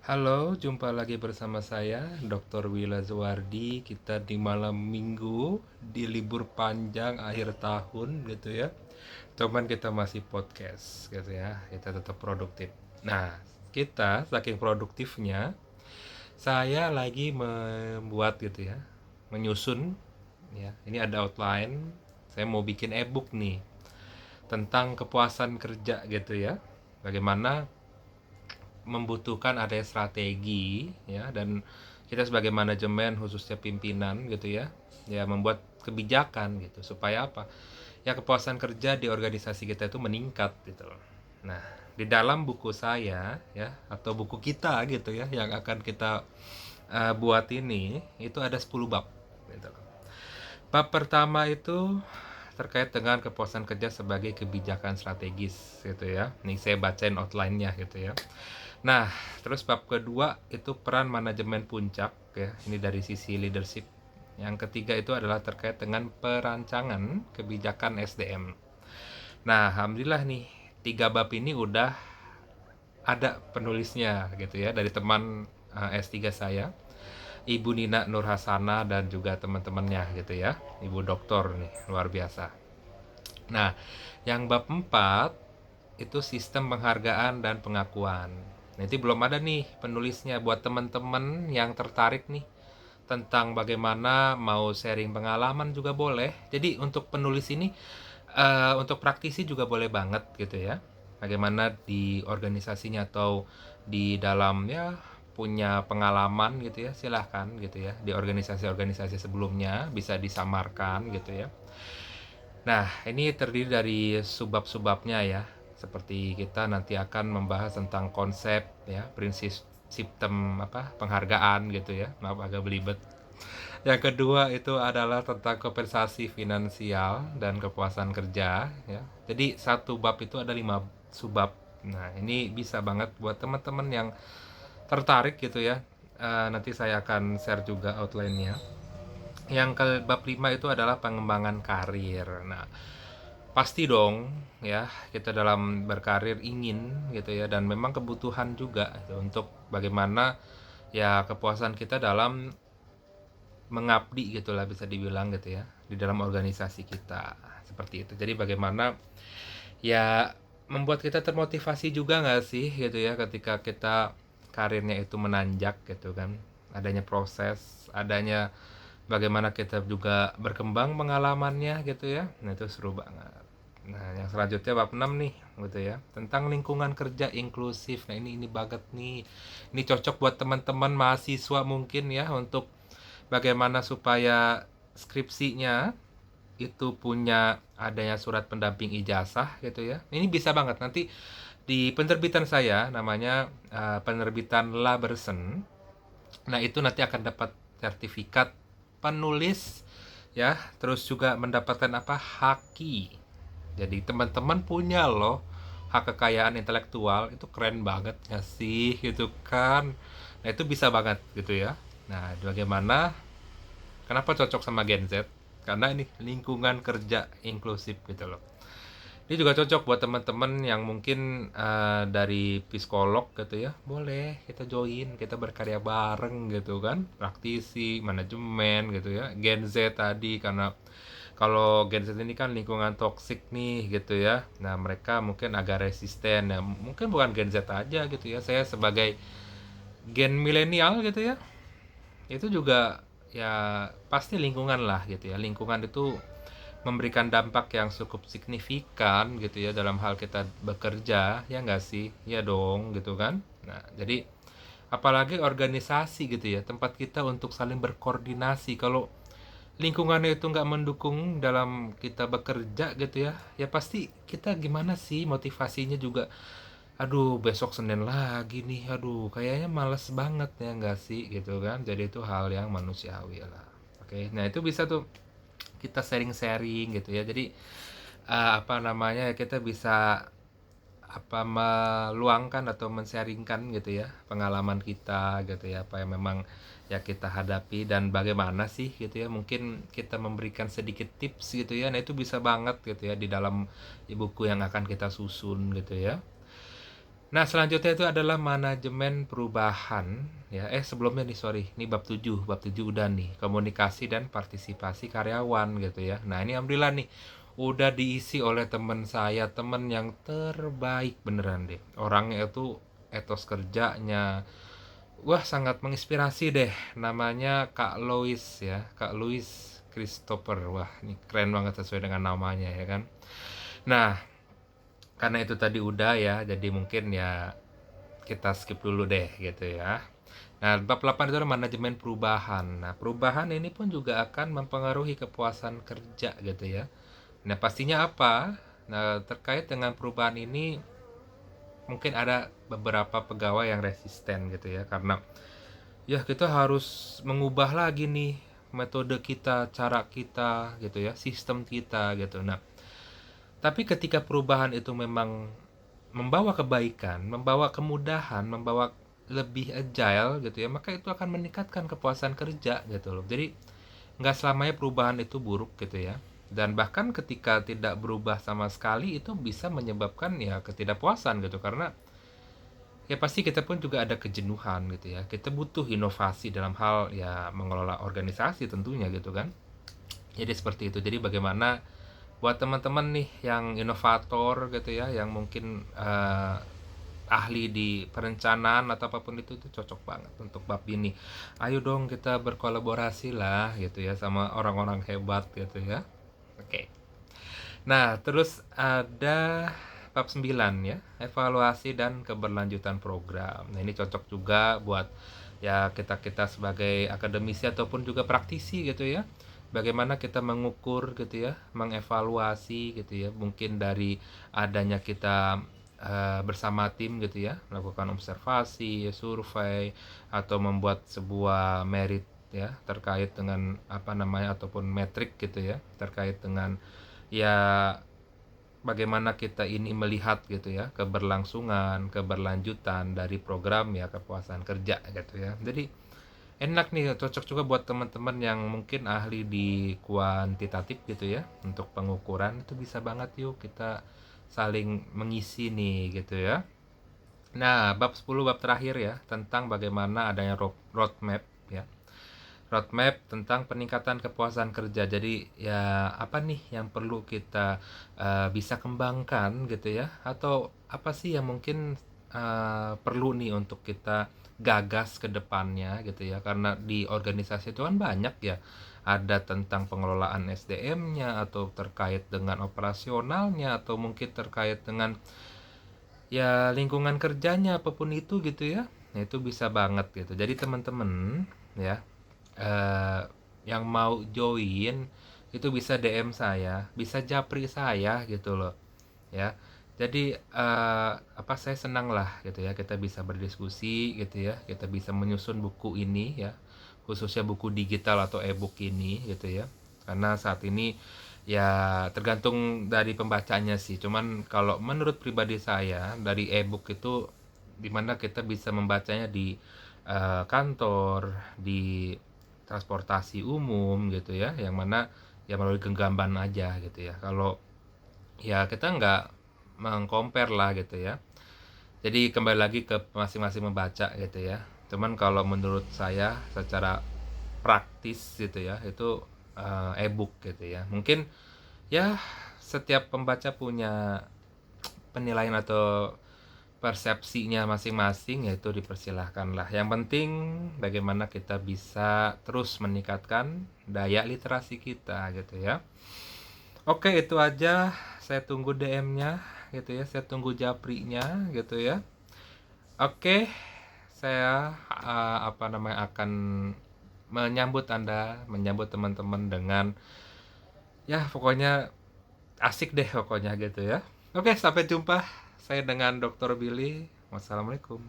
Halo, jumpa lagi bersama saya, Dr. Wila Zuwardi. Kita di malam minggu, di libur panjang akhir tahun gitu ya. Cuman kita masih podcast gitu ya, kita tetap produktif. Nah, kita saking produktifnya, saya lagi membuat gitu ya, menyusun ya. Ini ada outline, saya mau bikin e-book nih tentang kepuasan kerja gitu ya. Bagaimana membutuhkan adanya strategi ya, dan kita sebagai manajemen khususnya pimpinan gitu ya membuat kebijakan gitu supaya apa ya kepuasan kerja di organisasi kita itu meningkat gitu loh. Nah, di dalam buku saya ya atau buku kita gitu ya yang akan kita buat ini itu ada 10 bab gitu loh. Bab pertama itu terkait dengan kepuasan kerja sebagai kebijakan strategis gitu ya. Nih saya bacain outline-nya gitu ya. Nah, terus bab kedua itu peran manajemen puncak ya. Ini dari sisi leadership. Yang ketiga itu adalah terkait dengan perancangan kebijakan SDM. Nah, alhamdulillah nih, tiga bab ini udah ada penulisnya gitu ya dari teman S3 saya, Ibu Nina Nurhasana dan juga teman-temannya gitu ya. Ibu doktor nih, luar biasa. Nah, yang bab 4 itu sistem penghargaan dan pengakuan. Nanti belum ada nih penulisnya buat teman-teman yang tertarik nih tentang bagaimana mau sharing pengalaman juga boleh. Jadi untuk penulis ini untuk praktisi juga boleh banget gitu ya. Bagaimana di organisasinya atau di dalam ya punya pengalaman gitu ya, silahkan gitu ya. Di organisasi-organisasi sebelumnya bisa disamarkan gitu ya. Nah, ini terdiri dari subbab-subbabnya ya. Seperti kita nanti akan membahas tentang konsep ya, prinsip sistem apa penghargaan gitu ya. Maaf agak belibet. Yang kedua itu adalah tentang kompensasi finansial dan kepuasan kerja ya. Jadi satu bab itu ada 5 subbab. Nah, ini bisa banget buat teman-teman yang tertarik gitu ya. Nanti saya akan share juga outline-nya. Yang ke bab 5 itu adalah pengembangan karir. Nah, pasti dong ya, kita dalam berkarir ingin gitu ya dan memang kebutuhan juga gitu, untuk bagaimana ya kepuasan kita dalam mengabdi gitulah bisa dibilang gitu ya di dalam organisasi kita seperti itu. Jadi bagaimana ya membuat kita termotivasi juga nggak sih gitu ya ketika kita karirnya itu menanjak gitu kan, adanya proses, adanya bagaimana kita juga berkembang pengalamannya gitu ya. Nah, itu seru banget. Nah, yang selanjutnya bab 6 nih gitu ya, tentang lingkungan kerja inklusif. Nah, ini banget nih. Ini cocok buat teman-teman mahasiswa mungkin ya, untuk bagaimana supaya skripsinya itu punya adanya surat pendamping ijazah gitu ya. Ini bisa banget nanti di penerbitan saya namanya penerbitan Labersen. Nah, itu nanti akan dapat sertifikat penulis ya, terus juga mendapatkan apa? Haki. Jadi teman-teman punya loh hak kekayaan intelektual, itu keren banget ya sih gitu kan. Nah, itu bisa banget gitu ya. Nah, bagaimana kenapa cocok sama Gen Z? Karena ini lingkungan kerja inklusif gitu loh. Ini juga cocok buat teman-teman yang mungkin dari psikolog gitu ya. Boleh kita join, kita berkarya bareng gitu kan. Praktisi, manajemen gitu ya. Gen Z tadi karena kalau Gen Z ini kan lingkungan toksik nih gitu ya. Nah, mereka mungkin agak resisten ya. Mungkin bukan Gen Z aja gitu ya. Saya sebagai gen milenial gitu ya, itu juga ya pasti lingkungan lah gitu ya. Lingkungan itu memberikan dampak yang cukup signifikan gitu ya dalam hal kita bekerja, ya nggak sih? Ya dong gitu kan. Nah, jadi apalagi organisasi gitu ya, tempat kita untuk saling berkoordinasi. Kalau lingkungannya itu nggak mendukung dalam kita bekerja gitu ya, ya pasti kita gimana sih motivasinya juga. Aduh, besok Senin lagi nih. Aduh, kayaknya males banget ya nggak sih gitu kan. Jadi itu hal yang manusiawi lah. Oke, nah itu bisa tuh kita sharing-sharing gitu ya. Jadi apa namanya kita bisa apa meluangkan atau men-sharingkan gitu ya pengalaman kita gitu ya, apa yang memang ya kita hadapi dan bagaimana sih gitu ya, mungkin kita memberikan sedikit tips gitu ya. Nah, itu bisa banget gitu ya di dalam buku yang akan kita susun gitu ya. Nah, selanjutnya itu adalah manajemen perubahan ya. Sebelumnya nih sorry, ini bab 7 udah nih, komunikasi dan partisipasi karyawan gitu ya. Nah, ini alhamdulillah nih udah diisi oleh teman saya, teman yang terbaik beneran deh. Orangnya itu etos kerjanya wah sangat menginspirasi deh. Namanya Kak Lois ya, Kak Louis Christopher. Wah, ini keren banget sesuai dengan namanya ya kan. Nah, karena itu tadi udah ya, jadi mungkin ya kita skip dulu deh gitu ya. Nah, bab 8 itu adalah manajemen perubahan. Nah, perubahan ini pun juga akan mempengaruhi kepuasan kerja gitu ya. Nah, pastinya apa? Nah, terkait dengan perubahan ini mungkin ada beberapa pegawai yang resisten gitu ya, karena ya kita harus mengubah lagi nih metode kita, cara kita gitu ya, sistem kita gitu. Nah, tapi ketika perubahan itu memang membawa kebaikan, membawa kemudahan, membawa lebih agile gitu ya, maka itu akan meningkatkan kepuasan kerja gitu loh. Jadi nggak selamanya perubahan itu buruk gitu ya. Dan bahkan ketika tidak berubah sama sekali itu bisa menyebabkan ya ketidakpuasan gitu, karena ya pasti kita pun juga ada kejenuhan gitu ya. Kita butuh inovasi dalam hal ya mengelola organisasi tentunya gitu kan. Jadi seperti itu. Jadi bagaimana buat teman-teman nih yang inovator gitu ya, yang mungkin ahli di perencanaan atau apapun itu cocok banget untuk bab ini. Ayo dong kita berkolaborasi lah gitu ya sama orang-orang hebat gitu ya. Oke. Nah, terus ada bab 9 ya, evaluasi dan keberlanjutan program. Nah, ini cocok juga buat ya kita-kita sebagai akademisi ataupun juga praktisi gitu ya. Bagaimana kita mengukur gitu ya, mengevaluasi gitu ya, mungkin dari adanya kita bersama tim gitu ya, melakukan observasi, survei, atau membuat sebuah merit ya terkait dengan apa namanya ataupun metrik gitu ya terkait dengan ya bagaimana kita ini melihat gitu ya keberlangsungan, keberlanjutan dari program ya kepuasan kerja gitu ya. Jadi enak nih, cocok juga buat teman-teman yang mungkin ahli di kuantitatif gitu ya. Untuk pengukuran itu bisa banget yuk kita saling mengisi nih gitu ya. Nah, bab 10 bab terakhir ya tentang bagaimana adanya roadmap ya, roadmap tentang peningkatan kepuasan kerja. Jadi ya apa nih yang perlu kita bisa kembangkan gitu ya, atau apa sih yang mungkin perlu nih untuk kita gagas ke depannya gitu ya, karena di organisasi itu kan banyak ya, ada tentang pengelolaan SDM-nya atau terkait dengan operasionalnya atau mungkin terkait dengan ya lingkungan kerjanya apapun itu gitu ya. Nah, itu bisa banget gitu. Jadi teman-teman ya yang mau join itu bisa DM saya, bisa japri saya gitu loh ya. Jadi apa saya senang lah gitu ya kita bisa berdiskusi gitu ya, kita bisa menyusun buku ini ya, khususnya buku digital atau e-book ini gitu ya. Karena saat ini ya tergantung dari pembacanya sih. Cuman kalau menurut pribadi saya dari e-book itu dimana kita bisa membacanya di kantor, di transportasi umum gitu ya, yang mana ya melalui genggaman aja gitu ya. Kalau ya kita nggak meng-compare lah gitu ya. Jadi kembali lagi ke masing-masing membaca gitu ya. Cuman kalau menurut saya secara praktis gitu ya, itu e-book gitu ya. Mungkin ya setiap pembaca punya penilaian atau persepsinya masing-masing, yaitu dipersilahkan lah. Yang penting bagaimana kita bisa terus meningkatkan daya literasi kita gitu ya. Oke, itu aja. Saya tunggu DM-nya gitu ya. Saya tunggu japrinya gitu ya. Oke, saya apa namanya akan menyambut Anda, menyambut teman-teman dengan ya pokoknya asik deh pokoknya gitu ya. Oke, sampai jumpa. Saya dengan Dr. Billy. Wassalamualaikum.